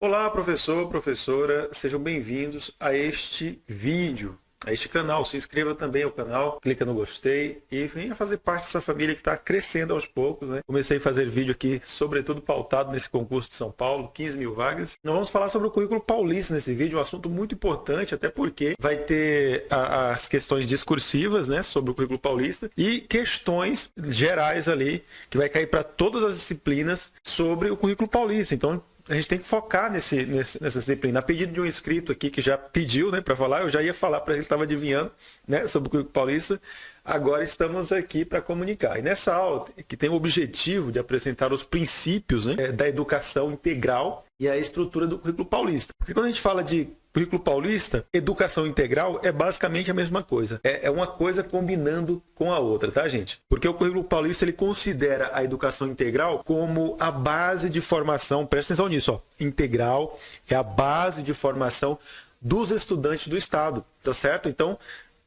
Olá, professor, professora, sejam bem-vindos a este vídeo, a este canal. Se inscreva também ao canal, clica no gostei e venha fazer parte dessa família que está crescendo aos poucos, né? Comecei a fazer vídeo aqui, sobretudo pautado nesse concurso de São Paulo, 15 mil vagas. Nós vamos falar sobre o currículo paulista nesse vídeo, um assunto muito importante, até porque vai ter as questões discursivas, né, sobre o currículo paulista e questões gerais ali, que vai cair para todas as disciplinas sobre o currículo paulista. Então, a gente tem que focar nessa disciplina. A pedido de um inscrito aqui que já pediu, né, para falar, eu já ia falar para ele que estava adivinhando, né, sobre o currículo paulista. Agora estamos aqui para comunicar. E nessa aula, que tem o objetivo de apresentar os princípios, né, da educação integral e a estrutura do currículo paulista. Porque quando a gente fala de currículo paulista, educação integral é basicamente a mesma coisa. É uma coisa combinando com a outra, tá, gente? Porque o currículo paulista, ele considera a educação integral como a base de formação, presta atenção nisso, ó, integral é a base de formação dos estudantes do Estado, tá certo? Então,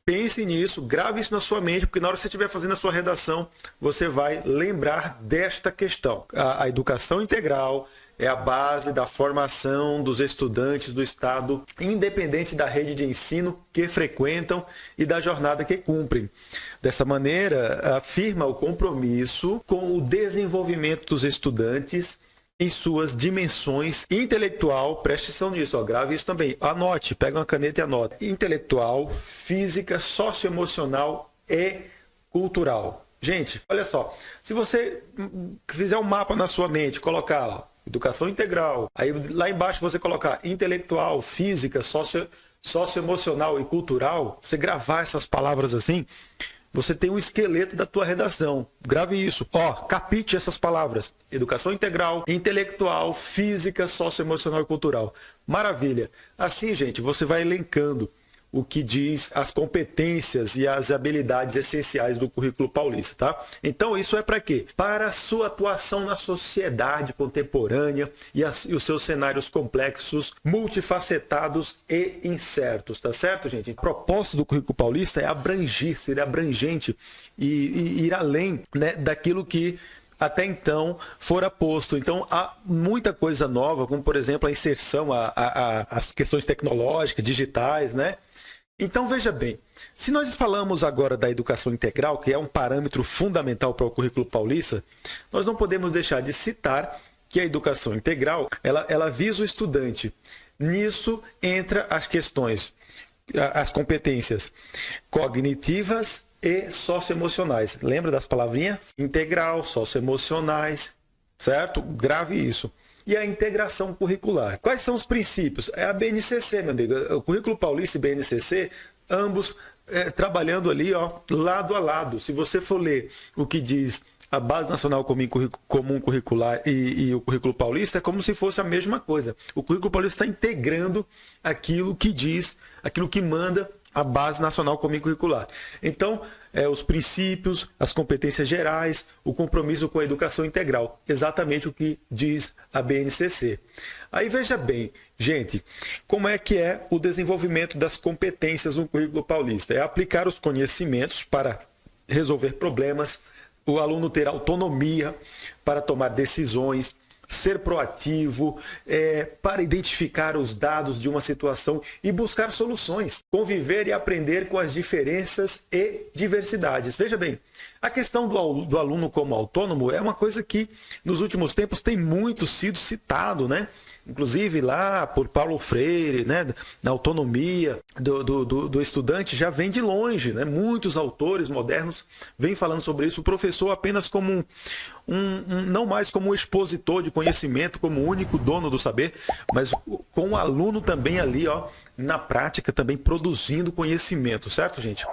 pense nisso, grave isso na sua mente, porque na hora que você estiver fazendo a sua redação, você vai lembrar desta questão. A educação integral é a base da formação dos estudantes do Estado, independente da rede de ensino que frequentam e da jornada que cumprem. Dessa maneira, afirma o compromisso com o desenvolvimento dos estudantes em suas dimensões intelectual, preste atenção nisso, ó, grave isso também, anote, pega uma caneta e anota, intelectual, física, socioemocional e cultural. Gente, olha só, se você fizer um mapa na sua mente, colocar lá, educação integral, aí lá embaixo você colocar intelectual, física, socioemocional e cultural, você gravar essas palavras assim, você tem um esqueleto da tua redação. Grave isso. Ó, capite essas palavras. Educação integral, intelectual, física, socioemocional e cultural. Maravilha. Assim, gente, você vai elencando o que diz as competências e as habilidades essenciais do currículo paulista, tá? Então, isso é para quê? Para a sua atuação na sociedade contemporânea e os seus cenários complexos, multifacetados e incertos, tá certo, gente? O propósito do currículo paulista é abranger, ser abrangente e ir além, né, daquilo que até então fora posto. Então, há muita coisa nova, como, por exemplo, a inserção, as questões tecnológicas, digitais, né? Então, veja bem, se nós falamos agora da educação integral, que é um parâmetro fundamental para o currículo paulista, nós não podemos deixar de citar que a educação integral, ela visa o estudante. Nisso entra as questões, as competências cognitivas e socioemocionais. Lembra das palavrinhas? Integral, socioemocionais, certo? Grave isso. E a integração curricular. Quais são os princípios? É a BNCC, meu amigo. O currículo paulista e BNCC, ambos trabalhando ali, ó, lado a lado. Se você for ler o que diz a Base Nacional Comum Curricular e o currículo paulista, é como se fosse a mesma coisa. O currículo paulista está integrando aquilo que diz, aquilo que manda a Base Nacional Comum Curricular. Então, os princípios, as competências gerais, o compromisso com a educação integral. Exatamente o que diz a BNCC. Aí veja bem, gente, como é que é o desenvolvimento das competências no currículo paulista? É aplicar os conhecimentos para resolver problemas, o aluno ter autonomia para tomar decisões, ser proativo, para identificar os dados de uma situação e buscar soluções, conviver e aprender com as diferenças e diversidades. Veja bem, a questão do aluno como autônomo é uma coisa que nos últimos tempos tem muito sido citado, né? Inclusive lá por Paulo Freire, né? Na autonomia do estudante já vem de longe, né? Muitos autores modernos vêm falando sobre isso. O professor apenas como não mais como um expositor de conhecimento, como o único dono do saber, mas com o aluno também ali, ó, na prática, também produzindo conhecimento, certo, gente?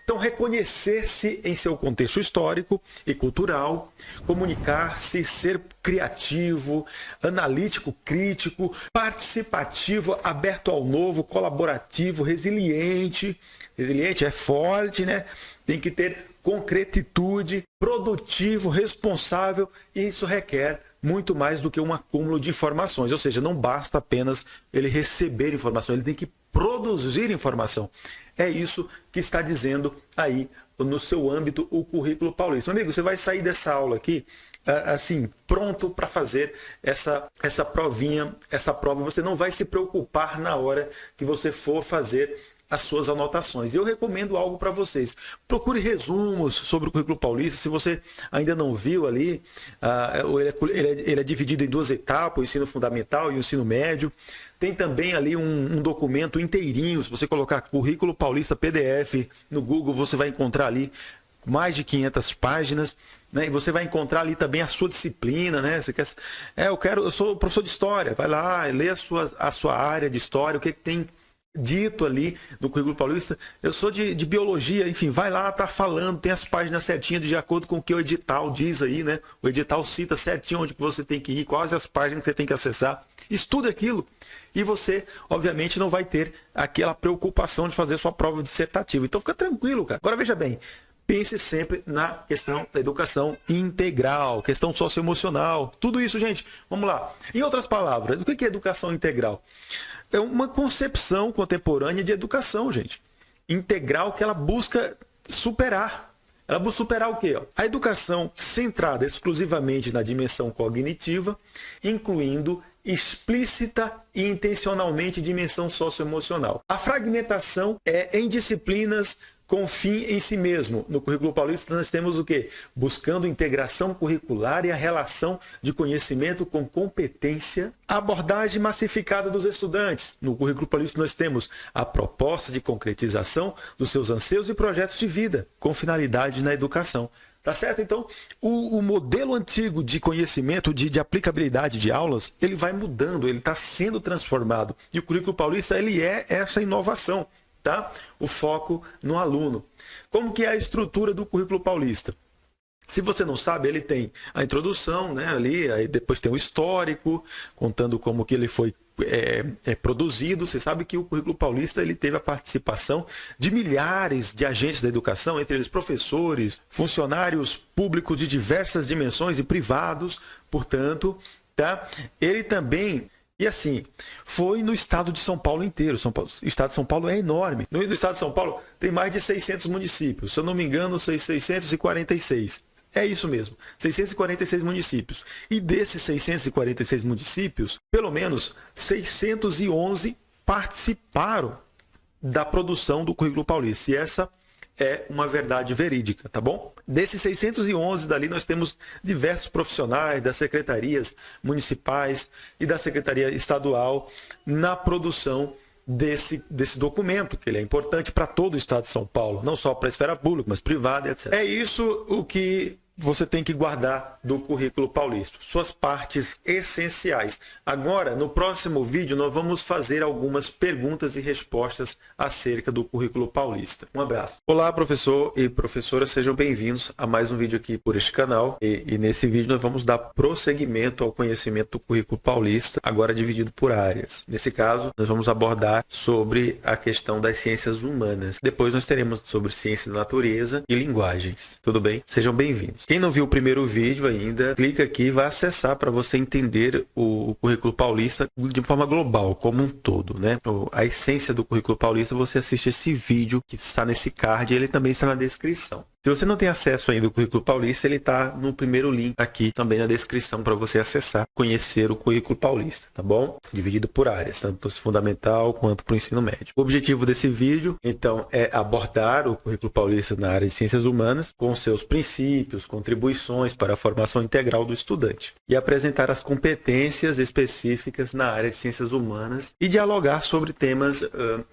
Então, reconhecer-se em seu contexto histórico e cultural, comunicar-se, ser criativo, analítico, crítico, participativo, aberto ao novo, colaborativo, resiliente. Resiliente é forte, né? Tem que ter concretitude, produtivo, responsável, e isso requer muito mais do que um acúmulo de informações. Ou seja, não basta apenas ele receber informação, ele tem que produzir informação. É isso que está dizendo aí no seu âmbito o currículo paulista. Amigo, você vai sair dessa aula aqui assim, pronto para fazer essa provinha, essa prova. Você não vai se preocupar na hora que você for fazer as suas anotações. Eu recomendo algo para vocês. Procure resumos sobre o currículo paulista. Se você ainda não viu ali, ele é dividido em 2 etapas, o ensino fundamental e o ensino médio. Tem também ali um documento inteirinho. Se você colocar currículo paulista PDF no Google, você vai encontrar ali mais de 500 páginas, né? E você vai encontrar ali também a sua disciplina, né? Você quer, eu sou professor de história, vai lá, lê a sua área de história, o que tem dito ali no currículo paulista. Eu sou de biologia, enfim, vai lá, tá falando, tem as páginas certinhas de acordo com o que o edital diz aí, né? O edital cita certinho onde que você tem que ir, quais as páginas que você tem que acessar. Estude aquilo e você, obviamente, não vai ter aquela preocupação de fazer sua prova dissertativa. Então fica tranquilo, cara. Agora veja bem, pense sempre na questão da educação integral, questão socioemocional, tudo isso, gente. Vamos lá. Em outras palavras, o que é educação integral? É uma concepção contemporânea de educação, gente. Integral que ela busca superar. Ela busca superar o quê? A educação centrada exclusivamente na dimensão cognitiva, incluindo explícita e intencionalmente dimensão socioemocional. A fragmentação é em disciplinas com fim em si mesmo. No currículo paulista nós temos o quê? Buscando integração curricular e a relação de conhecimento com competência. A abordagem massificada dos estudantes. No currículo paulista nós temos a proposta de concretização dos seus anseios e projetos de vida, com finalidade na educação. Tá certo? Então, o modelo antigo de conhecimento, de aplicabilidade de aulas, ele vai mudando, ele está sendo transformado. E o currículo paulista, ele é essa inovação. Tá? O foco no aluno. Como que é a estrutura do currículo paulista? Se você não sabe, ele tem a introdução, né, ali, aí depois tem o histórico, contando como que ele foi produzido. Você sabe que o currículo paulista ele teve a participação de milhares de agentes da educação, entre eles professores, funcionários públicos de diversas dimensões e privados, portanto, tá? Ele também... E assim, foi no estado de São Paulo inteiro. O estado de São Paulo é enorme. No estado de São Paulo tem mais de 600 municípios. Se eu não me engano, 646. É isso mesmo, 646 municípios. E desses 646 municípios, pelo menos 611 participaram da produção do currículo paulista. E essa é uma verdade verídica, tá bom? Desses 611 dali, nós temos diversos profissionais das secretarias municipais e da secretaria estadual na produção desse documento, que ele é importante para todo o estado de São Paulo, não só para a esfera pública, mas privada, etc. É isso o que você tem que guardar do currículo paulista, suas partes essenciais. Agora, no próximo vídeo, nós vamos fazer algumas perguntas e respostas acerca do currículo paulista. Um abraço. Olá, professor e professora, sejam bem-vindos a mais um vídeo aqui por este canal. E nesse vídeo nós vamos dar prosseguimento ao conhecimento do currículo paulista, agora dividido por áreas. Nesse caso, nós vamos abordar sobre a questão das ciências humanas. Depois nós teremos sobre ciência da natureza e linguagens. Tudo bem? Sejam bem-vindos. Quem não viu o primeiro vídeo ainda, clica aqui e vai acessar para você entender o currículo paulista de forma global, como um todo, né? A essência do currículo paulista, você assiste esse vídeo que está nesse card e ele também está na descrição. Se você não tem acesso ainda ao currículo paulista, ele está no primeiro link aqui também na descrição para você acessar, conhecer o currículo paulista, tá bom? Dividido por áreas, tanto para o fundamental quanto para o ensino médio. O objetivo desse vídeo, então, é abordar o currículo paulista na área de ciências humanas com seus princípios, contribuições para a formação integral do estudante e apresentar as competências específicas na área de ciências humanas e dialogar sobre temas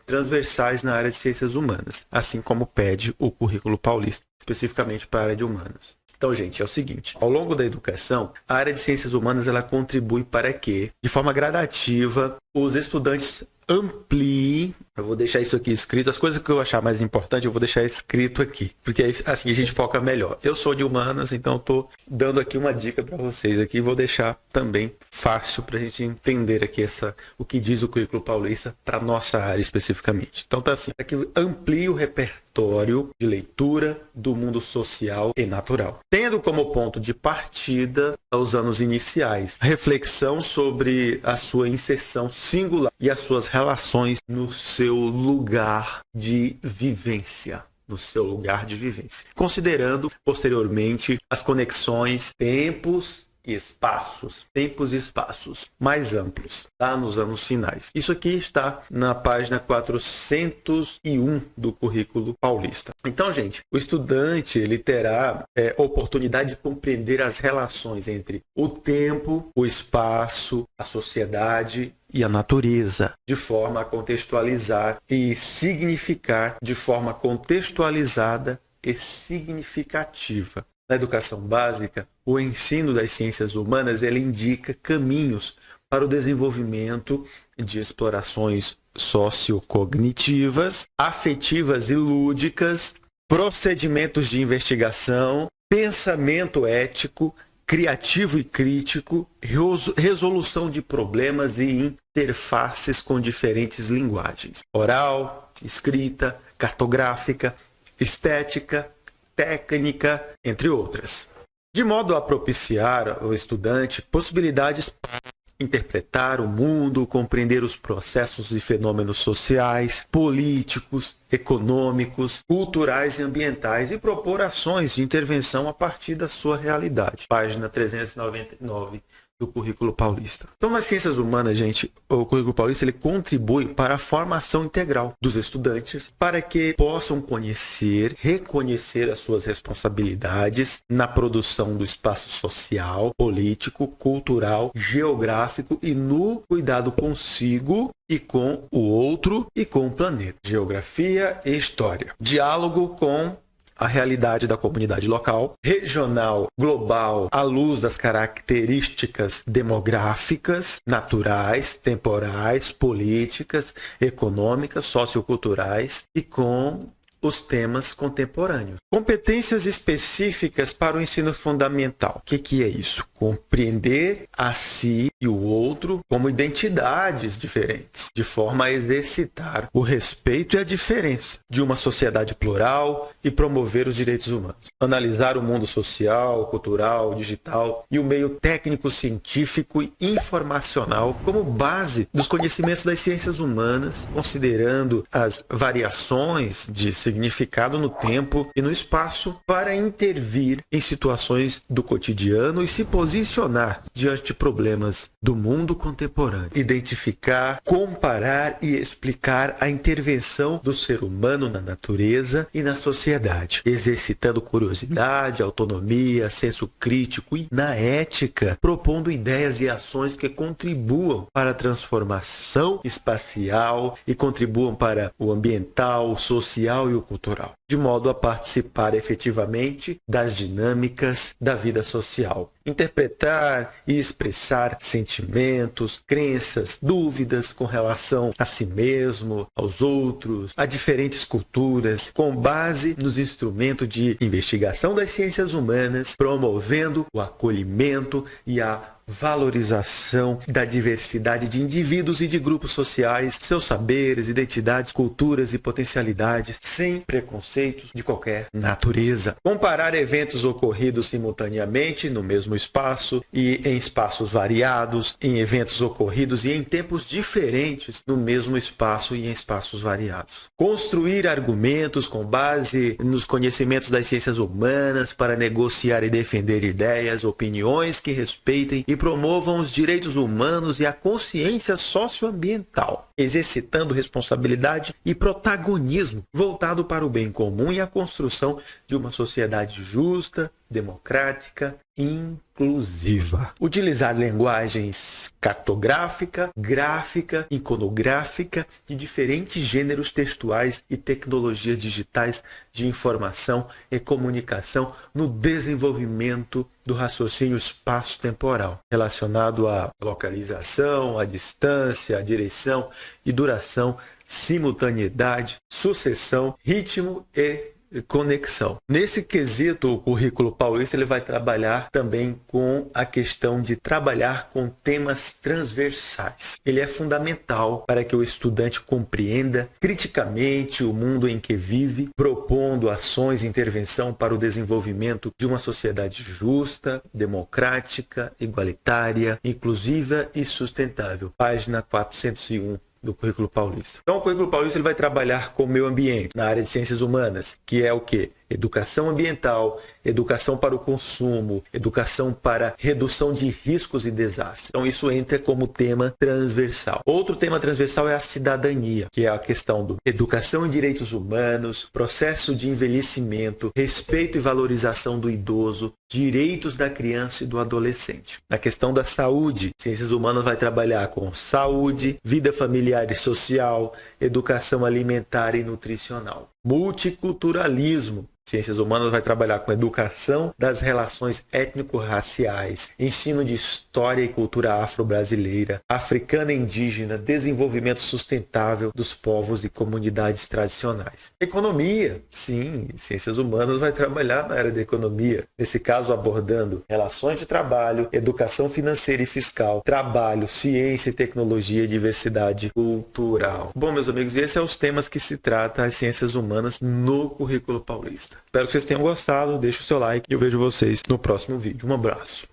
transversais na área de ciências humanas, assim como pede o currículo paulista, especificamente para a área de humanas. Então, gente, é o seguinte, ao longo da educação, a área de ciências humanas ela contribui para que, de forma gradativa, os estudantes ampliem. Eu vou deixar isso aqui escrito, as coisas que eu achar mais importante eu vou deixar escrito aqui, porque assim a gente foca melhor. Eu sou de humanas, então estou dando aqui uma dica para vocês aqui, vou deixar também fácil para a gente entender aqui o que diz o currículo paulista para nossa área especificamente. Então tá assim, aqui amplie o repertório de leitura do mundo social e natural, tendo como ponto de partida os anos iniciais, reflexão sobre a sua inserção singular e as suas relações no seu lugar de vivência. no seu lugar de vivência, considerando posteriormente as conexões tempos e espaços mais amplos, tá? Nos anos finais. Isso aqui está na página 401 do currículo paulista. Então, gente, o estudante ele terá oportunidade de compreender as relações entre o tempo, o espaço, a sociedade e a natureza, de forma a contextualizar e significar de forma contextualizada e significativa. Na educação básica, o ensino das ciências humanas ele indica caminhos para o desenvolvimento de explorações sociocognitivas, afetivas e lúdicas, procedimentos de investigação, pensamento ético, criativo e crítico, resolução de problemas e interfaces com diferentes linguagens: oral, escrita, cartográfica, estética, técnica, entre outras. De modo a propiciar ao estudante possibilidades para interpretar o mundo, compreender os processos e fenômenos sociais, políticos, econômicos, culturais e ambientais e propor ações de intervenção a partir da sua realidade. Página 399 do currículo paulista. Então, nas ciências humanas, gente, o currículo paulista ele contribui para a formação integral dos estudantes para que possam reconhecer as suas responsabilidades na produção do espaço social, político, cultural, geográfico e no cuidado consigo e com o outro e com o planeta. Geografia e história. Diálogo com a realidade da comunidade local, regional, global, à luz das características demográficas, naturais, temporais, políticas, econômicas, socioculturais e com os temas contemporâneos. Competências específicas para o ensino fundamental. O que é isso? Compreender a si e o outro como identidades diferentes, de forma a exercitar o respeito e a diferença de uma sociedade plural e promover os direitos humanos. Analisar o mundo social, cultural, digital e o meio técnico-científico e informacional como base dos conhecimentos das ciências humanas, considerando as variações de significado no tempo e no espaço para intervir em situações do cotidiano e se posicionar diante de problemas do mundo contemporâneo. Identificar, comparar e explicar a intervenção do ser humano na natureza e na sociedade, exercitando curiosidade, autonomia, senso crítico e na ética, propondo ideias e ações que contribuam para a transformação espacial e contribuam para o ambiental, o social e o cultural, de modo a participar efetivamente das dinâmicas da vida social. Interpretar e expressar sentimentos, crenças, dúvidas com relação a si mesmo, aos outros, a diferentes culturas, com base nos instrumentos de investigação das ciências humanas, promovendo o acolhimento e a valorização da diversidade de indivíduos e de grupos sociais, seus saberes, identidades, culturas e potencialidades, sem preconceitos de qualquer natureza. Comparar eventos ocorridos simultaneamente no mesmo espaço e em espaços variados, em eventos ocorridos e em tempos diferentes no mesmo espaço e em espaços variados. Construir argumentos com base nos conhecimentos das ciências humanas para negociar e defender ideias, opiniões que respeitem e promovam os direitos humanos e a consciência socioambiental, exercitando responsabilidade e protagonismo voltado para o bem comum e a construção de uma sociedade justa, democrática e inclusiva. Utilizar linguagens cartográfica, gráfica, iconográfica e diferentes gêneros textuais e tecnologias digitais de informação e comunicação no desenvolvimento do raciocínio espaço-temporal, relacionado à localização, à distância, à direção e duração, simultaneidade, sucessão, ritmo e conexão. Nesse quesito, o currículo paulista ele vai trabalhar também com a questão de trabalhar com temas transversais. Ele é fundamental para que o estudante compreenda criticamente o mundo em que vive, propondo ações e intervenção para o desenvolvimento de uma sociedade justa, democrática, igualitária, inclusiva e sustentável. Página 401 do currículo paulista. Então, o currículo paulista ele vai trabalhar com o meio ambiente, na área de ciências humanas, que é o quê? Educação ambiental, educação para o consumo, educação para redução de riscos e desastres. Então, isso entra como tema transversal. Outro tema transversal é a cidadania, que é a questão do educação em direitos humanos, processo de envelhecimento, respeito e valorização do idoso, direitos da criança e do adolescente. Na questão da saúde, ciências humanas vai trabalhar com saúde, vida familiar e social, educação alimentar e nutricional. Multiculturalismo. Ciências humanas vai trabalhar com educação das relações étnico-raciais, ensino de história e cultura afro-brasileira, africana e indígena, desenvolvimento sustentável dos povos e comunidades tradicionais. Economia, sim, ciências humanas vai trabalhar na área da economia, nesse caso abordando relações de trabalho, educação financeira e fiscal, trabalho, ciência e tecnologia e diversidade cultural. Bom, meus amigos, esses são os temas que se trata as ciências humanas no currículo paulista. Espero que vocês tenham gostado, deixe o seu like e eu vejo vocês no próximo vídeo. Um abraço.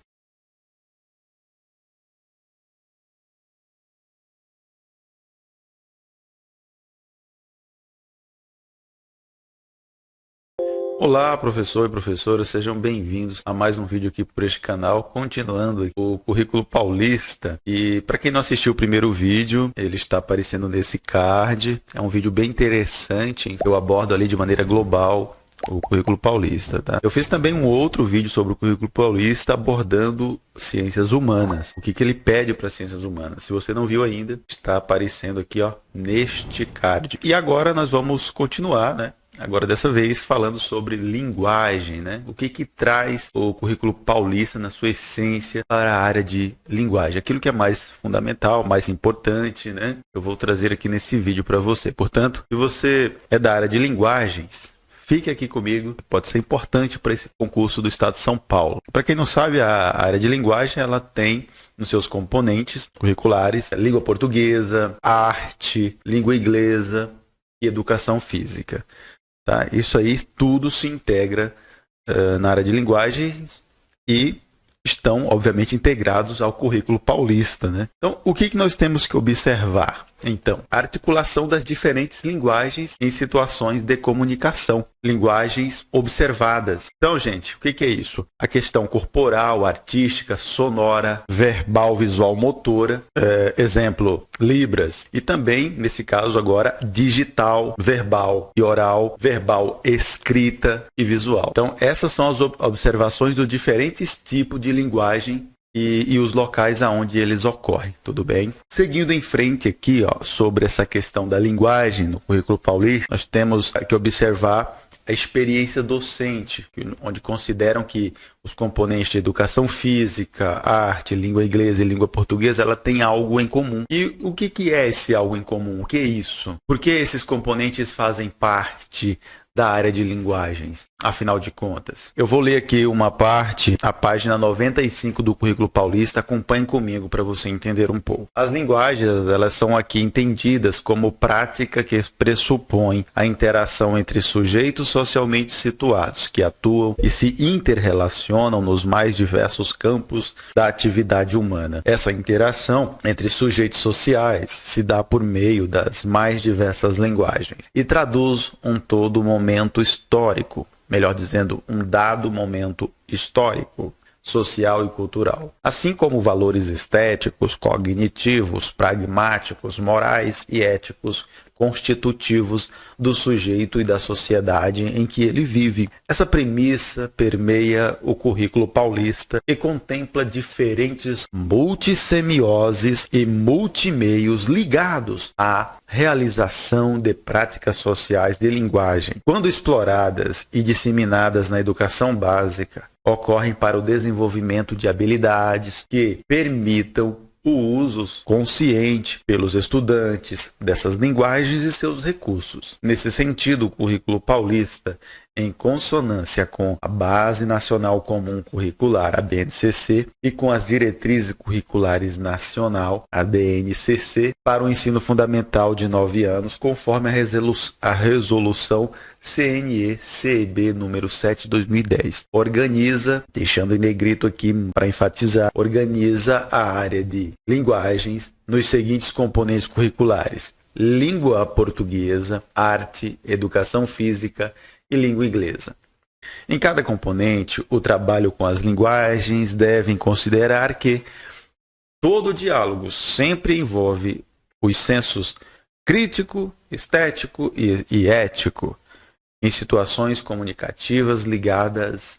Olá, professor e professora, sejam bem-vindos a mais um vídeo aqui por este canal, continuando o currículo paulista. E para quem não assistiu o primeiro vídeo, ele está aparecendo nesse card. É um vídeo bem interessante, eu abordo ali de maneira global o currículo paulista, tá? Eu fiz também um outro vídeo sobre o currículo paulista abordando ciências humanas. O que ele pede para ciências humanas? Se você não viu ainda, está aparecendo aqui, ó, neste card. E agora nós vamos continuar, né? Agora dessa vez falando sobre linguagem, né? O que traz o currículo paulista na sua essência para a área de linguagem? Aquilo que é mais fundamental, mais importante, né? Eu vou trazer aqui nesse vídeo para você. Portanto, se você é da área de linguagens, fique aqui comigo, pode ser importante para esse concurso do Estado de São Paulo. Para quem não sabe, a área de linguagem ela tem nos seus componentes curriculares língua portuguesa, arte, língua inglesa e educação física. Tá? Isso aí tudo se integra na área de linguagens e estão, obviamente, integrados ao currículo paulista, né? Então, o que nós temos que observar? Então, a articulação das diferentes linguagens em situações de comunicação, linguagens observadas. Então, gente, o que é isso? A questão corporal, artística, sonora, verbal, visual, motora, exemplo, Libras, e também, nesse caso agora, digital, verbal e oral, verbal, escrita e visual. Então, essas são as observações dos diferentes tipos de linguagem e os locais aonde eles ocorrem, tudo bem? Seguindo em frente aqui, ó, sobre essa questão da linguagem no currículo paulista, nós temos que observar a experiência docente, onde consideram que os componentes de educação física, arte, língua inglesa e língua portuguesa, ela tem algo em comum. E o que é esse algo em comum? O que é isso? Por que esses componentes fazem parte da área de linguagens, afinal de contas? Eu vou ler aqui uma parte, a página 95 do currículo paulista, acompanhe comigo para você entender um pouco. As linguagens, elas são aqui entendidas como prática que pressupõe a interação entre sujeitos socialmente situados, que atuam e se interrelacionam nos mais diversos campos da atividade humana. Essa interação entre sujeitos sociais se dá por meio das mais diversas linguagens e traduz um todo momento histórico, melhor dizendo, um dado momento histórico, social e cultural, assim como valores estéticos, cognitivos, pragmáticos, morais e éticos constitutivos do sujeito e da sociedade em que ele vive. Essa premissa permeia o currículo paulista e contempla diferentes multissemioses e multimeios ligados à realização de práticas sociais de linguagem. Quando exploradas e disseminadas na educação básica, ocorrem para o desenvolvimento de habilidades que permitam o uso consciente pelos estudantes dessas linguagens e seus recursos. Nesse sentido, o currículo paulista em consonância com a Base Nacional Comum Curricular, a BNCC, e com as Diretrizes Curriculares Nacional, a DNCC, para o ensino fundamental de 9 anos, conforme a resolução CNE-CEB número 7 de 2010. Organiza, deixando em negrito aqui para enfatizar, organiza a área de linguagens nos seguintes componentes curriculares: língua portuguesa, arte, educação física e língua inglesa. Em cada componente, o trabalho com as linguagens deve considerar que todo diálogo sempre envolve os sensos crítico, estético e ético em situações comunicativas ligadas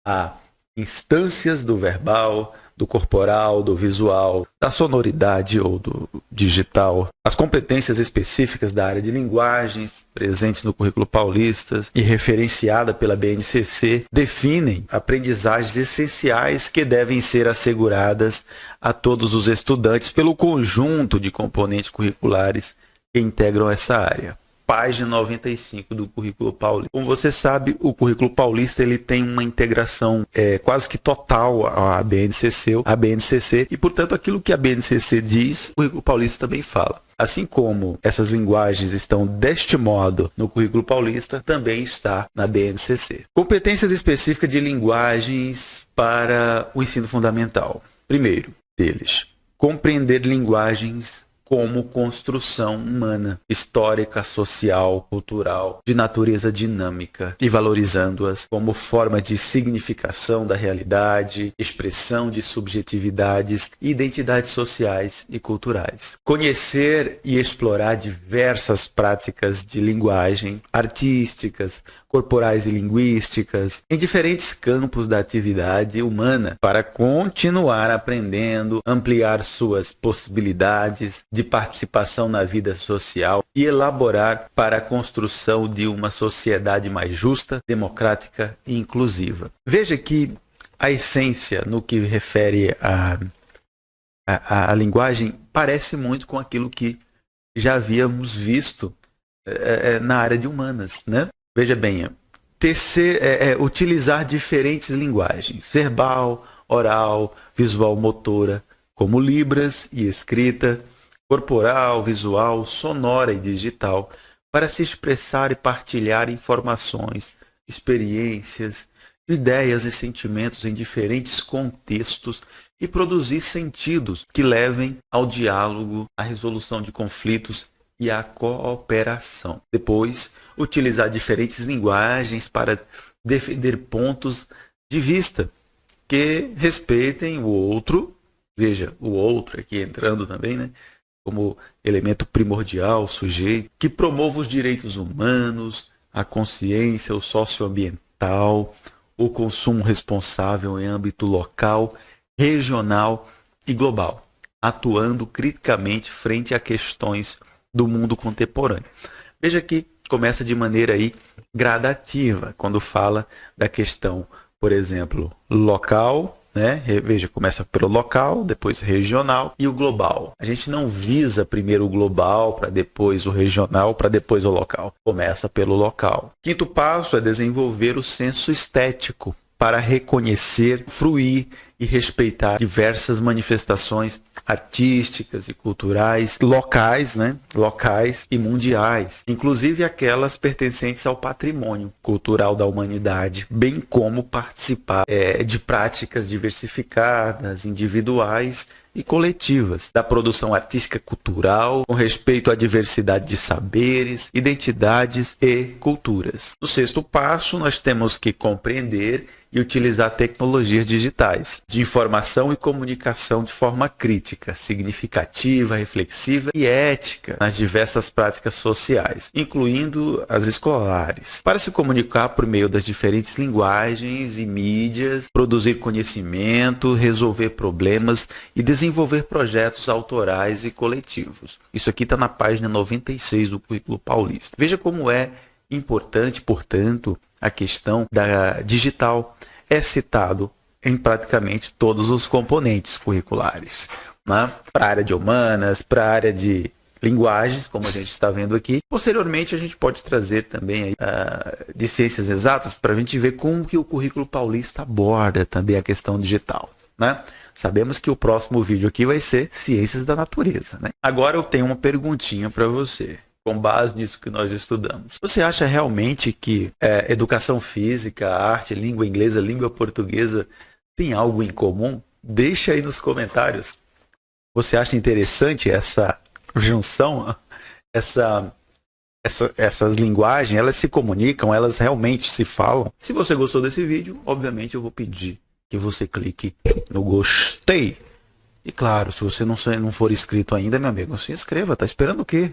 a instâncias do verbal, do corporal, do visual, da sonoridade ou do digital. As competências específicas da área de linguagens, presentes no currículo paulista e referenciada pela BNCC, definem aprendizagens essenciais que devem ser asseguradas a todos os estudantes pelo conjunto de componentes curriculares que integram essa área. Página 95 do currículo paulista. Como você sabe, o currículo paulista ele tem uma integração quase que total à BNCC, e, portanto, aquilo que a BNCC diz, o currículo paulista também fala. Assim como essas linguagens estão deste modo no currículo paulista, também está na BNCC. Competências específicas de linguagens para o ensino fundamental. Primeiro deles, compreender linguagens como construção humana, histórica, social, cultural, de natureza dinâmica, e valorizando-as como forma de significação da realidade, expressão de subjetividades e identidades sociais e culturais. Conhecer e explorar diversas práticas de linguagem, artísticas, corporais e linguísticas, em diferentes campos da atividade humana, para continuar aprendendo, ampliar suas possibilidades de participação na vida social e elaborar para a construção de uma sociedade mais justa, democrática e inclusiva. Veja que a essência no que refere à linguagem parece muito com aquilo que já havíamos visto na área de humanas, né? Veja bem, utilizar diferentes linguagens, verbal, oral, visual, motora, como libras e escrita, corporal, visual, sonora e digital, para se expressar e partilhar informações, experiências, ideias e sentimentos em diferentes contextos e produzir sentidos que levem ao diálogo, à resolução de conflitos e à cooperação. Depois, utilizar diferentes linguagens para defender pontos de vista que respeitem o outro. Veja, o outro aqui entrando também, né? Como elemento primordial, sujeito, que promova os direitos humanos, a consciência, o socioambiental, o consumo responsável em âmbito local, regional e global, atuando criticamente frente a questões do mundo contemporâneo. Veja que começa de maneira aí gradativa, quando fala da questão, por exemplo, local, né? Veja, começa pelo local, depois regional e o global. A gente não visa primeiro o global, para depois o regional, para depois o local. Começa pelo local. Quinto passo é desenvolver o senso estético para reconhecer, fruir e respeitar diversas manifestações artísticas e culturais locais, né? Locais e mundiais, inclusive aquelas pertencentes ao patrimônio cultural da humanidade, bem como participar de práticas diversificadas, individuais e coletivas da produção artística cultural com respeito à diversidade de saberes, identidades e culturas. No sexto passo, nós temos que compreender e utilizar tecnologias digitais de informação e comunicação de forma crítica, significativa, reflexiva e ética nas diversas práticas sociais, incluindo as escolares, para se comunicar por meio das diferentes linguagens e mídias, produzir conhecimento, resolver problemas e desenvolver projetos autorais e coletivos. Isso aqui está na página 96 do currículo paulista. Veja como é importante, portanto, a questão da digital. É citado em praticamente todos os componentes curriculares, né? Para a área de humanas, para a área de linguagens, como a gente está vendo aqui. Posteriormente, a gente pode trazer também aí, de ciências exatas para a gente ver como que o currículo paulista aborda também a questão digital, né? Sabemos que o próximo vídeo aqui vai ser ciências da natureza, né? Agora eu tenho uma perguntinha para você. Com base nisso que nós estudamos. Você acha realmente que educação física, arte, língua inglesa, língua portuguesa tem algo em comum? Deixa aí nos comentários. Você acha interessante essa junção? Essas linguagens, elas se comunicam, elas realmente se falam? Se você gostou desse vídeo, obviamente eu vou pedir que você clique no gostei. E claro, se você não for inscrito ainda, meu amigo, se inscreva. Tá esperando o quê?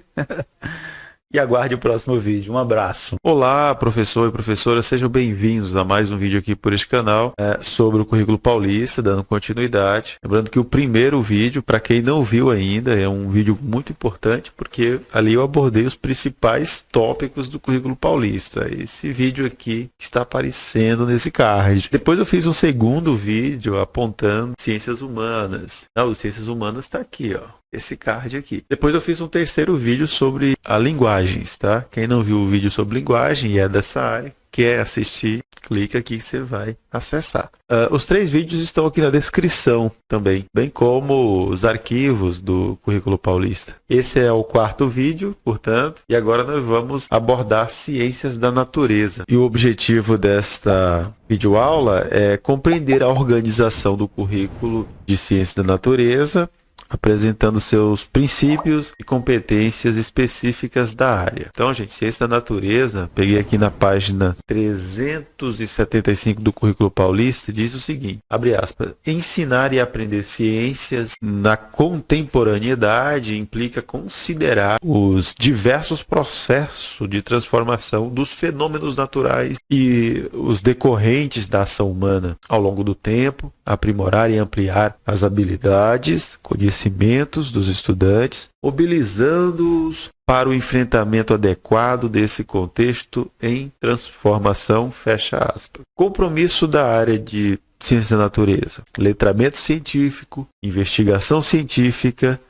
E aguarde o próximo vídeo. Um abraço. Olá, professor e professora. Sejam bem-vindos a mais um vídeo aqui por este canal sobre o currículo paulista, dando continuidade. Lembrando que o primeiro vídeo, para quem não viu ainda, é um vídeo muito importante, porque ali eu abordei os principais tópicos do currículo paulista. Esse vídeo aqui está aparecendo nesse card. Depois eu fiz um segundo vídeo apontando ciências humanas. Não, ciências humanas está aqui, ó. Esse card aqui. Depois eu fiz um terceiro vídeo sobre a linguagens, tá? Quem não viu o vídeo sobre linguagem e é dessa área, quer assistir, clica aqui que você vai acessar. Os 3 vídeos estão aqui na descrição também, bem como os arquivos do currículo paulista. Esse é o 4º vídeo, portanto, e agora nós vamos abordar ciências da natureza. E o objetivo desta videoaula é compreender a organização do currículo de ciências da natureza, apresentando seus princípios e competências específicas da área. Então, gente, ciência da natureza, peguei aqui na página 375 do currículo paulista, diz o seguinte, abre aspas, ensinar e aprender ciências na contemporaneidade implica considerar os diversos processos de transformação dos fenômenos naturais e os decorrentes da ação humana ao longo do tempo, aprimorar e ampliar as habilidades, conhecimentos dos estudantes, mobilizando-os para o enfrentamento adequado desse contexto em transformação, fecha aspas. Compromisso da área de ciência da natureza, letramento científico, investigação científica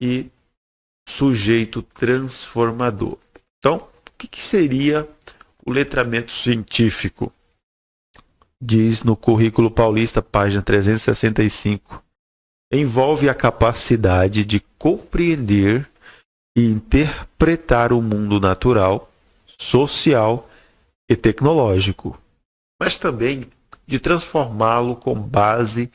e sujeito transformador. Então, o que seria o letramento científico? Diz no currículo paulista, página 365, envolve a capacidade de compreender e interpretar o mundo natural, social e tecnológico, mas também de transformá-lo com base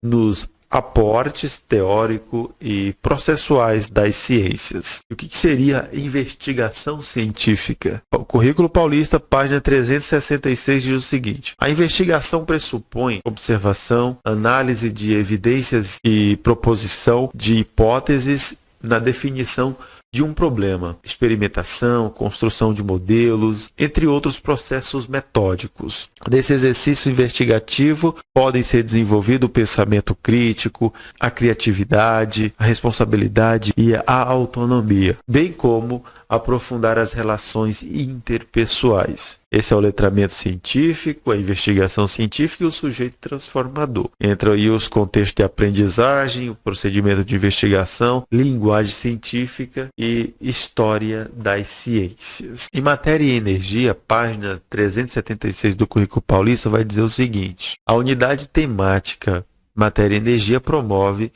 nos aportes teórico e processuais das ciências. E o que seria investigação científica? O currículo paulista, página 366, diz o seguinte: a investigação pressupõe observação, análise de evidências e proposição de hipóteses na definição de um problema, experimentação, construção de modelos, entre outros processos metódicos. Nesse exercício investigativo podem ser desenvolvido o pensamento crítico, a criatividade, a responsabilidade e a autonomia, bem como aprofundar as relações interpessoais. Esse é o letramento científico, a investigação científica e o sujeito transformador. Entra aí os contextos de aprendizagem, o procedimento de investigação, linguagem científica e história das ciências. Em matéria e energia, página 376 do currículo paulista vai dizer o seguinte: a unidade temática matéria e energia promove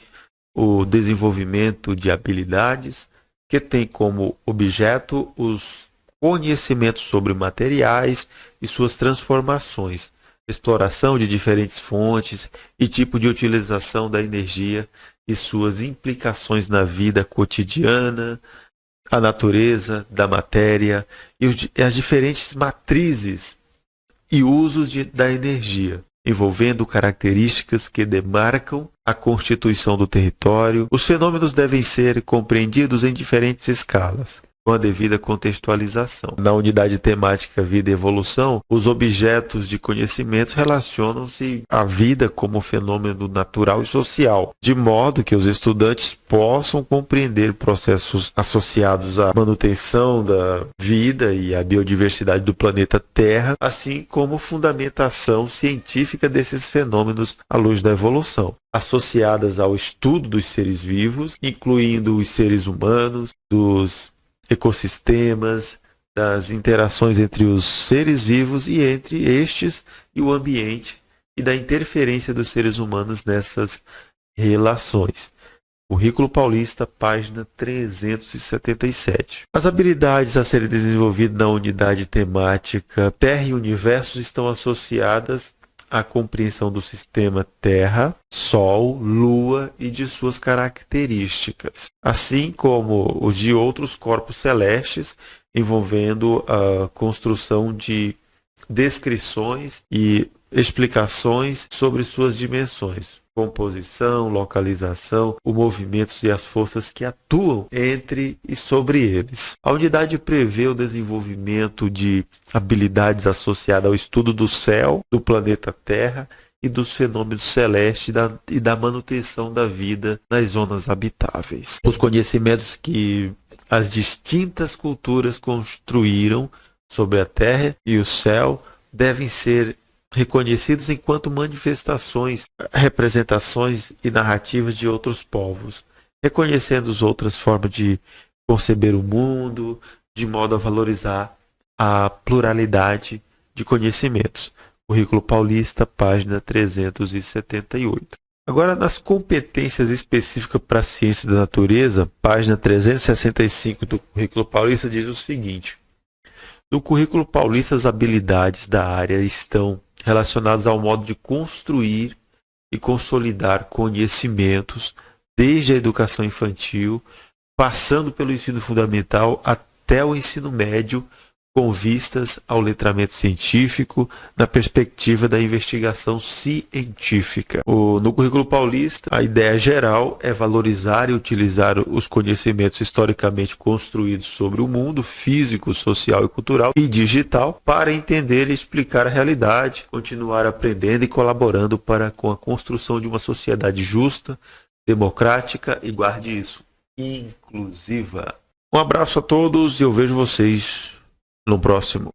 o desenvolvimento de habilidades que tem como objeto os conhecimentos sobre materiais e suas transformações, exploração de diferentes fontes e tipo de utilização da energia e suas implicações na vida cotidiana, a natureza da matéria e as diferentes matrizes e usos da energia, envolvendo características que demarcam a constituição do território. Os fenômenos devem ser compreendidos em diferentes escalas, com a devida contextualização. Na unidade temática Vida e Evolução, os objetos de conhecimento relacionam-se à vida como fenômeno natural e social, de modo que os estudantes possam compreender processos associados à manutenção da vida e à biodiversidade do planeta Terra, assim como fundamentação científica desses fenômenos à luz da evolução, associadas ao estudo dos seres vivos, incluindo os seres humanos, dos ecossistemas, das interações entre os seres vivos e entre estes e o ambiente, e da interferência dos seres humanos nessas relações. Currículo Paulista, página 377. As habilidades a serem desenvolvidas na unidade temática Terra e Universos estão associadas à compreensão do sistema Terra, Sol, Lua e de suas características, assim como os de outros corpos celestes, envolvendo a construção de descrições e explicações sobre suas dimensões, composição, localização, os movimentos e as forças que atuam entre e sobre eles. A unidade prevê o desenvolvimento de habilidades associadas ao estudo do céu, do planeta Terra e dos fenômenos celestes e da manutenção da vida nas zonas habitáveis. Os conhecimentos que as distintas culturas construíram sobre a Terra e o céu devem ser reconhecidos enquanto manifestações, representações e narrativas de outros povos, reconhecendo as outras formas de conceber o mundo, de modo a valorizar a pluralidade de conhecimentos. Currículo Paulista, página 378. Agora, nas competências específicas para a ciência da natureza, página 365 do Currículo Paulista diz o seguinte: no Currículo Paulista, as habilidades da área estão relacionadas ao modo de construir e consolidar conhecimentos desde a educação infantil, passando pelo ensino fundamental até o ensino médio, com vistas ao letramento científico na perspectiva da investigação científica. No Currículo Paulista, a ideia geral é valorizar e utilizar os conhecimentos historicamente construídos sobre o mundo físico, social e cultural e digital para entender e explicar a realidade, continuar aprendendo e colaborando com a construção de uma sociedade justa, democrática e, guarde isso, inclusiva. Um abraço a todos e eu vejo vocês no próximo.